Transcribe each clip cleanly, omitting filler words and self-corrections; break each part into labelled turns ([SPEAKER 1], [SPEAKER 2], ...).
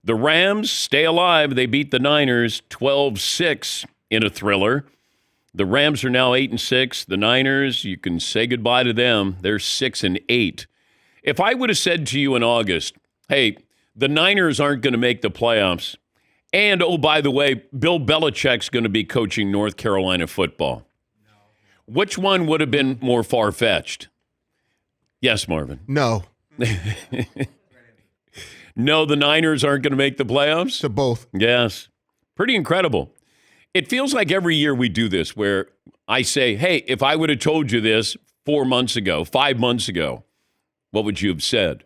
[SPEAKER 1] The Rams stay alive. They beat the Niners 12-6 in a thriller. The Rams are now 8-6. The Niners, you can say goodbye to them. They're 6-8. If I would have said to you in August, hey, the Niners aren't going to make the playoffs, and, oh, by the way, Bill Belichick's going to be coaching North Carolina football, which one would have been more far-fetched? Yes, Marvin.
[SPEAKER 2] No.
[SPEAKER 1] No, the Niners aren't going to make the playoffs?
[SPEAKER 2] To both.
[SPEAKER 1] Yes. Pretty incredible. It feels like every year we do this where I say, hey, if I would have told you this 4 months ago, 5 months ago, what would you have said?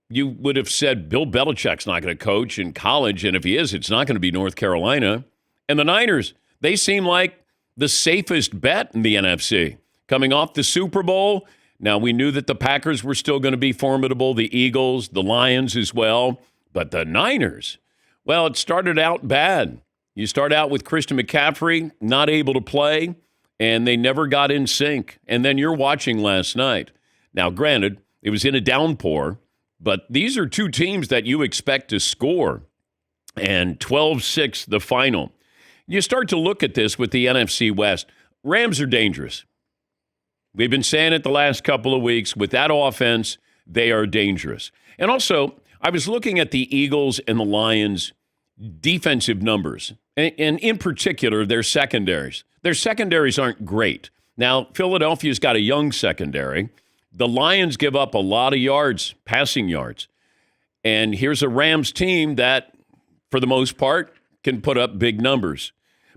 [SPEAKER 1] You would have said Bill Belichick's not going to coach in college, and if he is, it's not going to be North Carolina. And the Niners, they seem like the safest bet in the NFC. Coming off the Super Bowl, now we knew that the Packers were still going to be formidable, the Eagles, the Lions as well, but the Niners, well, it started out bad. You start out with Christian McCaffrey not able to play, and they never got in sync. And then you're watching last night. Now, granted, it was in a downpour, but these are two teams that you expect to score. And 12-6, the final. You start to look at this with the NFC West. Rams are dangerous. We've been saying it the last couple of weeks. With that offense, they are dangerous. And also, I was looking at the Eagles and the Lions' defensive numbers, and in particular, their secondaries. Their secondaries aren't great. Now, Philadelphia's got a young secondary. The Lions give up a lot of yards, passing yards. And here's a Rams team that, for the most part, can put up big numbers.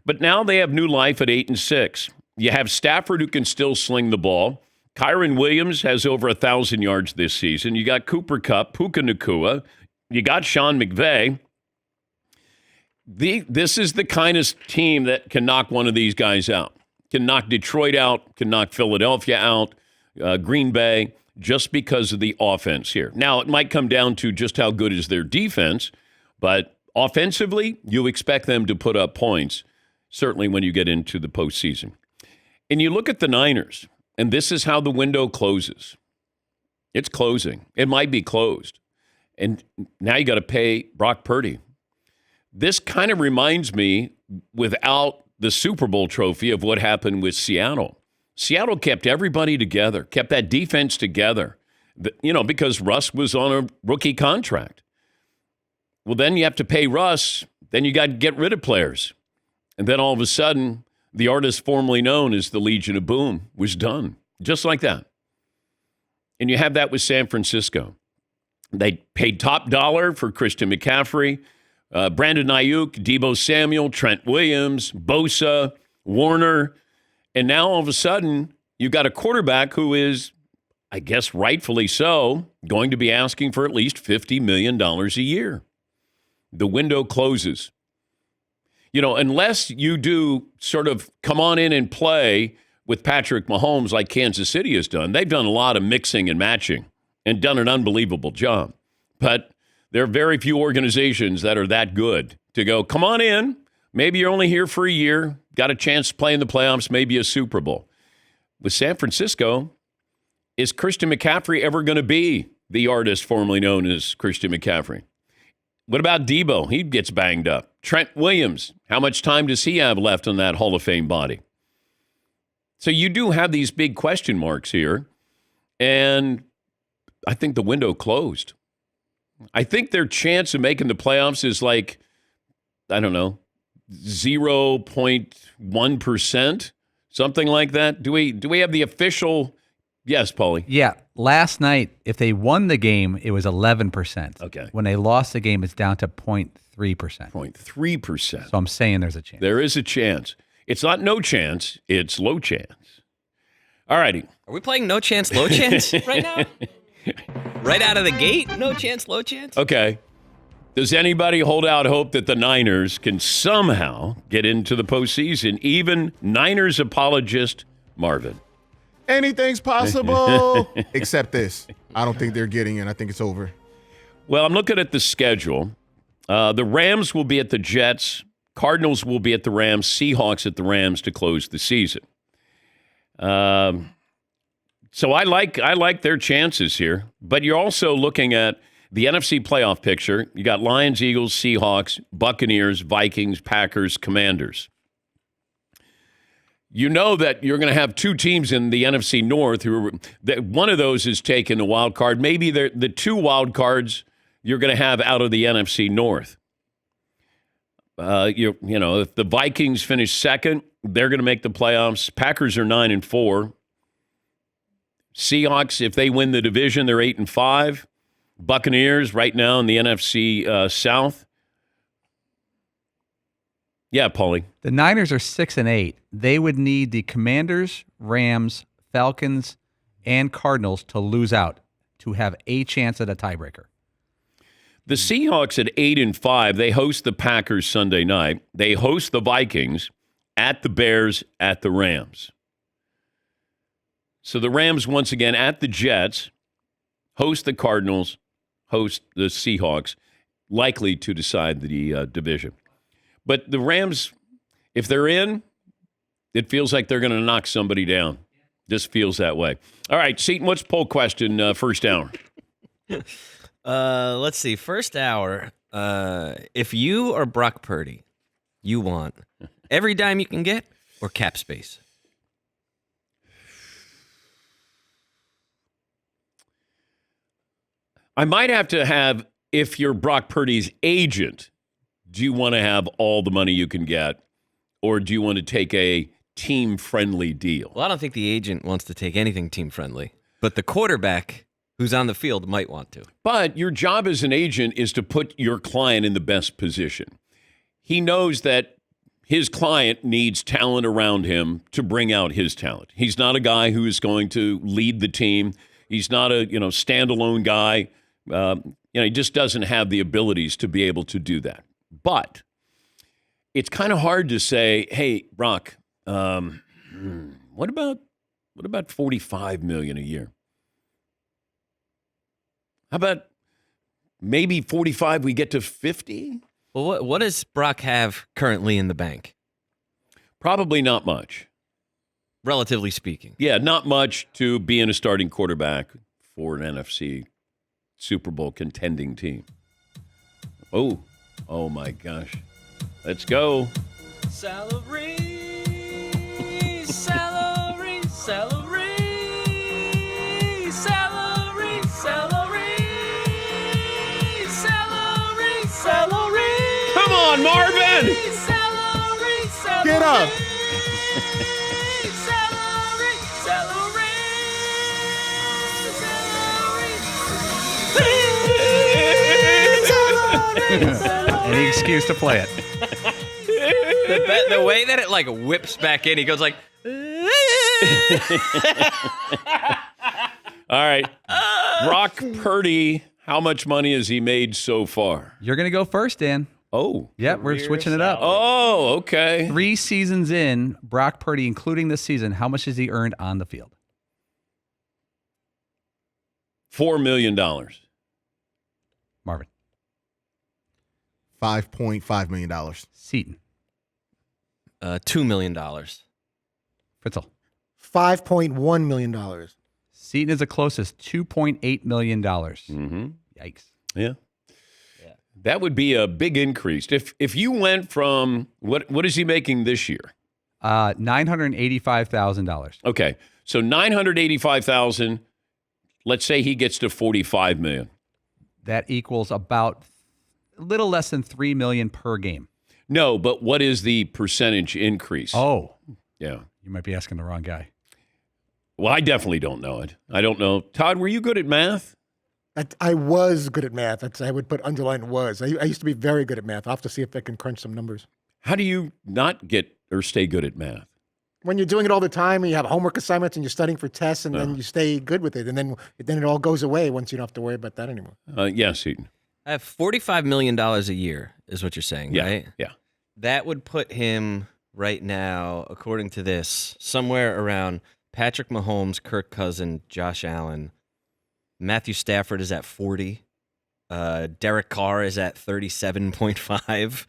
[SPEAKER 1] But now they have new life at 8-6. You have Stafford who can still sling the ball. Kyron Williams has over 1,000 yards this season. You got Cooper Kupp, Puka Nacua. You got Sean McVay. This is the kind of team that can knock one of these guys out. Can knock Detroit out, can knock Philadelphia out, Green Bay, just because of the offense here. Now, it might come down to just how good is their defense, but offensively, you expect them to put up points, certainly when you get into the postseason. And you look at the Niners, and this is how the window closes. It's closing. It might be closed. And now you got to pay Brock Purdy. This kind of reminds me, without the Super Bowl trophy, of what happened with Seattle. Seattle kept everybody together, kept that defense together, because Russ was on a rookie contract. Well, then you have to pay Russ. Then you got to get rid of players. And then all of a sudden, the artist formerly known as the Legion of Boom was done, just like that. And you have that with San Francisco. They paid top dollar for Christian McCaffrey, Brandon Ayuk, Deebo Samuel, Trent Williams, Bosa, Warner. And now all of a sudden, you got a quarterback who is, I guess rightfully so, going to be asking for at least $50 million a year. The window closes. Unless you do sort of come on in and play with Patrick Mahomes like Kansas City has done. They've done a lot of mixing and matching and done an unbelievable job. But there are very few organizations that are that good to go, come on in. Maybe you're only here for a year, got a chance to play in the playoffs, maybe a Super Bowl. With San Francisco, is Christian McCaffrey ever going to be the artist formerly known as Christian McCaffrey? What about Deebo? He gets banged up. Trent Williams, how much time does he have left on that Hall of Fame body? So you do have these big question marks here, and I think the window closed. I think their chance of making the playoffs is 0.1%, something like that. Do we have the official? Yes, Paulie.
[SPEAKER 3] Yeah. Last night, if they won the game, it was 11%.
[SPEAKER 1] Okay.
[SPEAKER 3] When they lost the game, it's down to 0.3%.
[SPEAKER 1] 0.3%.
[SPEAKER 3] So I'm saying there's a chance.
[SPEAKER 1] There is a chance. It's not no chance. It's low chance. All righty.
[SPEAKER 4] Are we playing no chance, low chance right now? Right out of the gate? No chance, low chance?
[SPEAKER 1] Okay. Does anybody hold out hope that the Niners can somehow get into the postseason? Even Niners apologist Marvin.
[SPEAKER 2] Anything's possible except this. I don't think they're getting in. I think it's over.
[SPEAKER 1] Well, I'm looking at the schedule. The Rams will be at the Jets. Cardinals will be at the Rams. Seahawks at the Rams to close the season. So I like their chances here. But you're also looking at The NFC playoff picture, you got Lions, Eagles, Seahawks, Buccaneers, Vikings, Packers, Commanders. You know that you're going to have two teams in the NFC North one of those is taking a wild card. Maybe the two wild cards you're going to have out of the NFC North. If the Vikings finish second, they're going to make the playoffs. Packers are 9-4. Seahawks, if they win the division, they're 8-5. Buccaneers right now in the NFC South. Yeah, Paulie.
[SPEAKER 3] The Niners are 6-8. They would need the Commanders, Rams, Falcons, and Cardinals to lose out to have a chance at a tiebreaker.
[SPEAKER 1] The Seahawks at 8-5. They host the Packers Sunday night. They host the Vikings at the Bears at the Rams. So the Rams once again at the Jets, host the Cardinals, host the Seahawks, likely to decide the division. But the Rams, if they're in, it feels like they're going to knock somebody down. Just feels that way. All right, Seton, what's poll question first hour?
[SPEAKER 4] Let's see. First hour, if you are Brock Purdy, you want every dime you can get or cap space?
[SPEAKER 1] I might have to have, if you're Brock Purdy's agent, do you want to have all the money you can get, or do you want to take a team-friendly deal?
[SPEAKER 4] Well, I don't think the agent wants to take anything team-friendly, but the quarterback who's on the field might want to.
[SPEAKER 1] But your job as an agent is to put your client in the best position. He knows that his client needs talent around him to bring out his talent. He's not a guy who is going to lead the team. He's not a standalone guy. He just doesn't have the abilities to be able to do that. But it's kind of hard to say, hey, Brock, what about $45 million a year? How about maybe 45, we get to 50?
[SPEAKER 4] Well, what does Brock have currently in the bank?
[SPEAKER 1] Probably not much.
[SPEAKER 4] Relatively speaking.
[SPEAKER 1] Yeah, not much to being a starting quarterback for an NFC Super Bowl contending team. Oh my gosh. Let's go.
[SPEAKER 5] Salary, salary, salary, salary, salary, salary, salary.
[SPEAKER 1] Come on, Marvin!
[SPEAKER 5] Salary, salary.
[SPEAKER 2] Get up.
[SPEAKER 5] Salary, salary, salary.
[SPEAKER 3] Any excuse to play it.
[SPEAKER 4] The way that it whips back in, he goes like.
[SPEAKER 1] All right. Brock Purdy, how much money has he made so far?
[SPEAKER 3] You're going to go first, Dan.
[SPEAKER 1] Oh.
[SPEAKER 3] Yep, we're switching it up.
[SPEAKER 1] Oh, okay.
[SPEAKER 3] 3 seasons in, Brock Purdy, including this season, how much has he earned on the field?
[SPEAKER 1] $4 million.
[SPEAKER 3] Marvin.
[SPEAKER 2] $5.5 million.
[SPEAKER 3] Seton.
[SPEAKER 4] $2 million.
[SPEAKER 3] Fritzel.
[SPEAKER 6] $5.1 million.
[SPEAKER 3] Seton is the closest, $2.8 million.
[SPEAKER 1] Mm-hmm.
[SPEAKER 3] Yikes.
[SPEAKER 1] Yeah. That would be a big increase. If you went from, what is he making this year?
[SPEAKER 3] $985,000.
[SPEAKER 1] Okay. So $985,000, let's say he gets to $45 million.
[SPEAKER 3] That equals about a little less than $3 million per game.
[SPEAKER 1] No, but what is the percentage increase?
[SPEAKER 3] Oh.
[SPEAKER 1] Yeah.
[SPEAKER 3] You might be asking the wrong guy.
[SPEAKER 1] Well, I definitely don't know it. I don't know. Todd, were you good at math?
[SPEAKER 6] I was good at math. I would put underline was. I used to be very good at math. I'll have to see if I can crunch some numbers.
[SPEAKER 1] How do you not get or stay good at math?
[SPEAKER 6] When you're doing it all the time and you have homework assignments and you're studying for tests and then you stay good with it. And then it all goes away once you don't have to worry about that anymore.
[SPEAKER 1] Yes, Eaton.
[SPEAKER 4] I have $45 million a year is what you're saying,
[SPEAKER 1] Yeah,
[SPEAKER 4] right?
[SPEAKER 1] yeah.
[SPEAKER 4] That would put him right now, according to this, somewhere around Patrick Mahomes, Kirk Cousins, Josh Allen. Matthew Stafford is at 40. Derek Carr is at 37.5.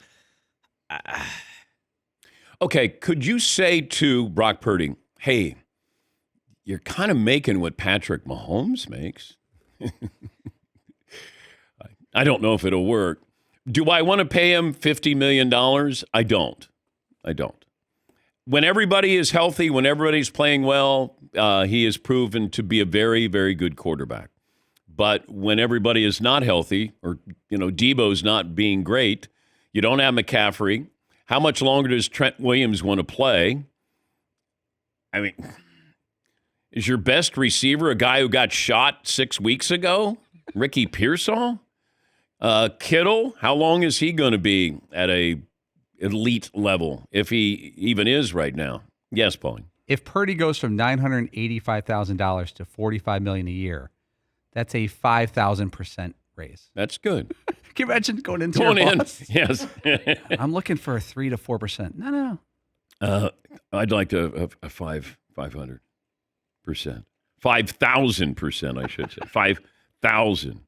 [SPEAKER 1] Okay, could you say to Brock Purdy, hey, you're kind of making what Patrick Mahomes makes? I don't know if it'll work. Do I want to pay him $50 million? I don't. When everybody is healthy, when everybody's playing well, he has proven to be a very, very good quarterback. But when everybody is not healthy, or Debo's not being great, you don't have McCaffrey. How much longer does Trent Williams want to play? I mean, is your best receiver a guy who got shot 6 weeks ago? Ricky Pearsall? Kittle, how long is he going to be at a elite level, if he even is right now? Yes, Paulie.
[SPEAKER 3] If Purdy goes from $985,000 to $45 million a year, that's a 5,000% raise.
[SPEAKER 1] That's good.
[SPEAKER 3] Can you imagine going into
[SPEAKER 1] Going
[SPEAKER 3] your
[SPEAKER 1] in,
[SPEAKER 3] boss?
[SPEAKER 1] yes.
[SPEAKER 3] I'm looking for a 3 to 4%. No.
[SPEAKER 1] I'd like to a 500%. 5,000%, I should say. 5,000.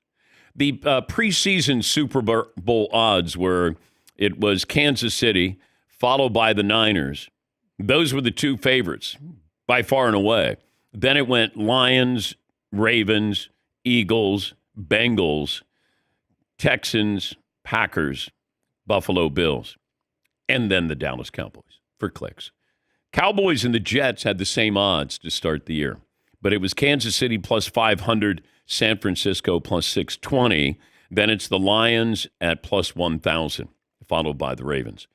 [SPEAKER 1] The preseason Super Bowl odds were, it was Kansas City, followed by the Niners. Those were the two favorites, by far and away. Then it went Lions, Ravens, Eagles, Bengals, Texans, Packers, Buffalo Bills, and then the Dallas Cowboys for clicks. Cowboys and the Jets had the same odds to start the year, but it was Kansas City plus 500, San Francisco plus 620. Then it's the Lions at plus 1,000, followed by the Ravens.